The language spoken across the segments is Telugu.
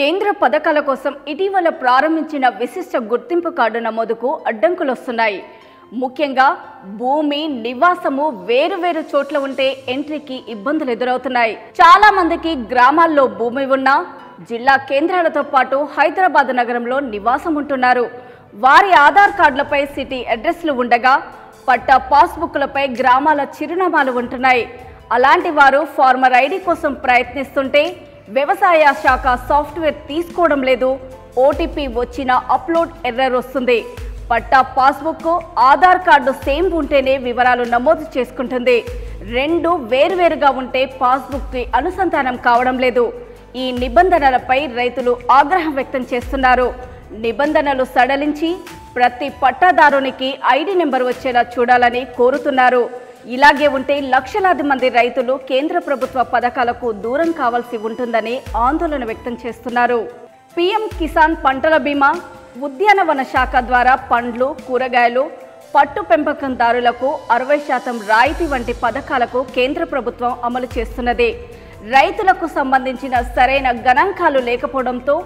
కేంద్ర పథకాల కోసం ఇటీవల ప్రారంభించిన విశిష్ట గుర్తింపు కార్డు నమోదుకు అడ్డంకులు వస్తున్నాయి. ముఖ్యంగా భూమి, నివాసము వేరు చోట్ల ఉంటే ఎంట్రీకి ఇబ్బందులు ఎదురవుతున్నాయి. చాలా మందికి గ్రామాల్లో భూమి ఉన్నా జిల్లా కేంద్రాలతో పాటు హైదరాబాద్ నగరంలో నివాసం ఉంటున్నారు. వారి ఆధార్ కార్డులపై సిటీ అడ్రస్లు ఉండగా పట్టా పాస్బుక్లపై గ్రామాల చిరునామాలు ఉంటున్నాయి. అలాంటి వారు ఫార్మర్ ఐడి కోసం ప్రయత్నిస్తుంటే వ్యవసాయ శాఖ సాఫ్ట్వేర్ తీసుకోవడం లేదు. ఓటీపీ వచ్చిన అప్లోడ్ ఎర్రర్ వస్తుంది. పట్టా పాస్బుక్, ఆధార్ కార్డు సేమ్ ఉంటేనే వివరాలు నమోదు చేసుకుంటుంది. రెండు వేరువేరుగా ఉంటే పాస్బుక్కి అనుసంధానం కావడం లేదు. ఈ నిబంధనలపై రైతులు ఆగ్రహం వ్యక్తం చేస్తున్నారు. నిబంధనలు సడలించి ప్రతి పట్టాదారునికి ఐడి నెంబర్ వచ్చేలా చూడాలని కోరుతున్నారు. ఇలాగే ఉంటే లక్షలాది మంది రైతులు కేంద్ర ప్రభుత్వ పథకాలకు దూరం కావాల్సి ఉంటుందని ఆందోళన వ్యక్తం చేస్తున్నారు. పీఎం కిసాన్ పంటల బీమా, ఉద్యానవన శాఖ ద్వారా పండ్లు, కూరగాయలు, పట్టు పెంపకందారులకు 60% రాయితీ వంటి పథకాలకు కేంద్ర ప్రభుత్వం అమలు చేస్తున్నది. రైతులకు సంబంధించిన సరైన గణాంకాలు లేకపోవడంతో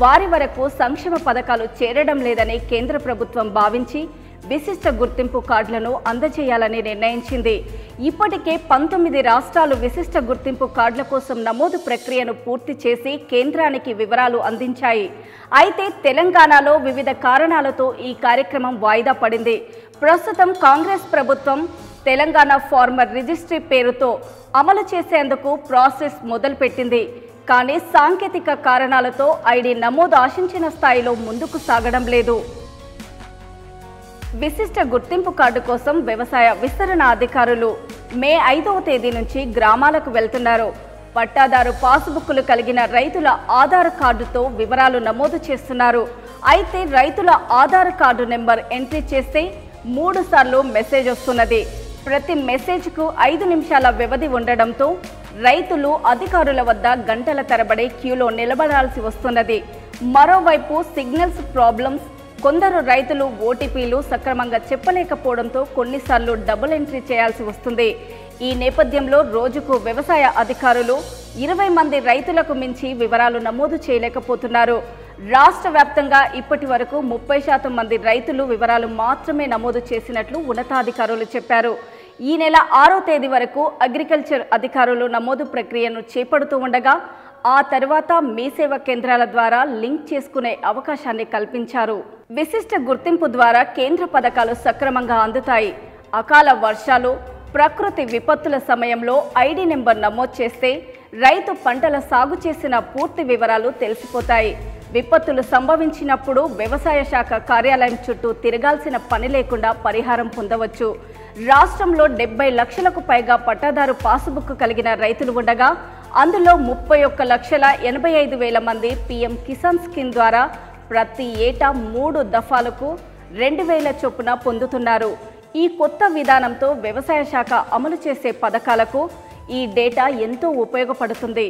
వారి వరకు సంక్షేమ పథకాలు చేరడం లేదని కేంద్ర ప్రభుత్వం భావించి విశిష్ట గుర్తింపు కార్డులను అందజేయాలని నిర్ణయించింది. ఇప్పటికే 19 రాష్ట్రాలు విశిష్ట గుర్తింపు కార్డుల కోసం నమోదు ప్రక్రియను పూర్తి చేసి కేంద్రానికి వివరాలు అందించాయి. అయితే తెలంగాణలో వివిధ కారణాలతో ఈ కార్యక్రమం వాయిదా పడింది. ప్రస్తుతం కాంగ్రెస్ ప్రభుత్వం తెలంగాణ ఫార్మర్ రిజిస్ట్రీ పేరుతో అమలు చేసేందుకు ప్రాసెస్ మొదలుపెట్టింది. కానీ సాంకేతిక కారణాలతో ఐడి నమోదు ఆశించిన స్థాయిలో ముందుకు సాగడం లేదు. విశిష్ట గుర్తింపు కార్డు కోసం వ్యవసాయ విస్తరణ అధికారులు మే 5వ తేదీ నుంచి గ్రామాలకు వెళ్తున్నారు. పట్టాదారు పాస్బుక్లు కలిగిన రైతుల ఆధార్ కార్డుతో వివరాలు నమోదు చేస్తున్నారు. అయితే రైతుల ఆధార్ కార్డు నెంబర్ ఎంట్రీ చేస్తే 3 సార్లు మెసేజ్ వస్తున్నది. ప్రతి మెసేజ్కు 5 నిమిషాల వ్యవధి ఉండడంతో రైతులు అధికారుల వద్ద గంటల తరబడి క్యూలో నిలబడాల్సి వస్తున్నది. మరోవైపు సిగ్నల్స్ ప్రాబ్లమ్స్, కొందరు రైతులు ఓటీపీలు సక్రమంగా చెప్పలేకపోవడంతో కొన్నిసార్లు డబుల్ ఎంట్రీ చేయాల్సి వస్తుంది. ఈ నేపథ్యంలో రోజుకు వ్యవసాయ అధికారులు 20 మంది రైతులకు మించి వివరాలు నమోదు చేయలేకపోతున్నారు. రాష్ట్ర వ్యాప్తంగా ఇప్పటి వరకు 30% మంది రైతులు వివరాలు మాత్రమే నమోదు చేసినట్లు ఉన్నతాధికారులు చెప్పారు. ఈ నెల 6వ తేదీ వరకు అగ్రికల్చర్ అధికారులు నమోదు ప్రక్రియను చేపడుతూ ఉండగా ఆ తర్వాత మీ సేవా కేంద్రాల ద్వారా లింక్ చేసుకునే అవకాశాన్ని కల్పించారు. విశిష్ట గుర్తింపు ద్వారా కేంద్ర పథకాలు సక్రమంగా అందుతాయి. అకాల వర్షాలు, ప్రకృతి విపత్తుల సమయంలో ఐడి నెంబర్ నమోదు చేస్తే రైతు పంటల సాగు చేసిన పూర్తి వివరాలు తెలిసిపోతాయి. విపత్తులు సంభవించినప్పుడు వ్యవసాయ శాఖ కార్యాలయం చుట్టూ తిరగాల్సిన పని లేకుండా పరిహారం పొందవచ్చు. రాష్ట్రంలో 70 లక్షలకు పైగా పట్టాదారు పాస్బుక్ కలిగిన రైతులు ఉండగా అందులో 31,85,000 మంది పీఎం కిసాన్ స్కీమ్ ద్వారా ప్రతి ఏటా 3 దఫాలకు 2,000 చొప్పున పొందుతున్నారు. ఈ కొత్త విధానంతో వ్యవసాయ శాఖ అమలు చేసే పథకాలకు ఈ డేటా ఎంతో ఉపయోగపడుతుంది.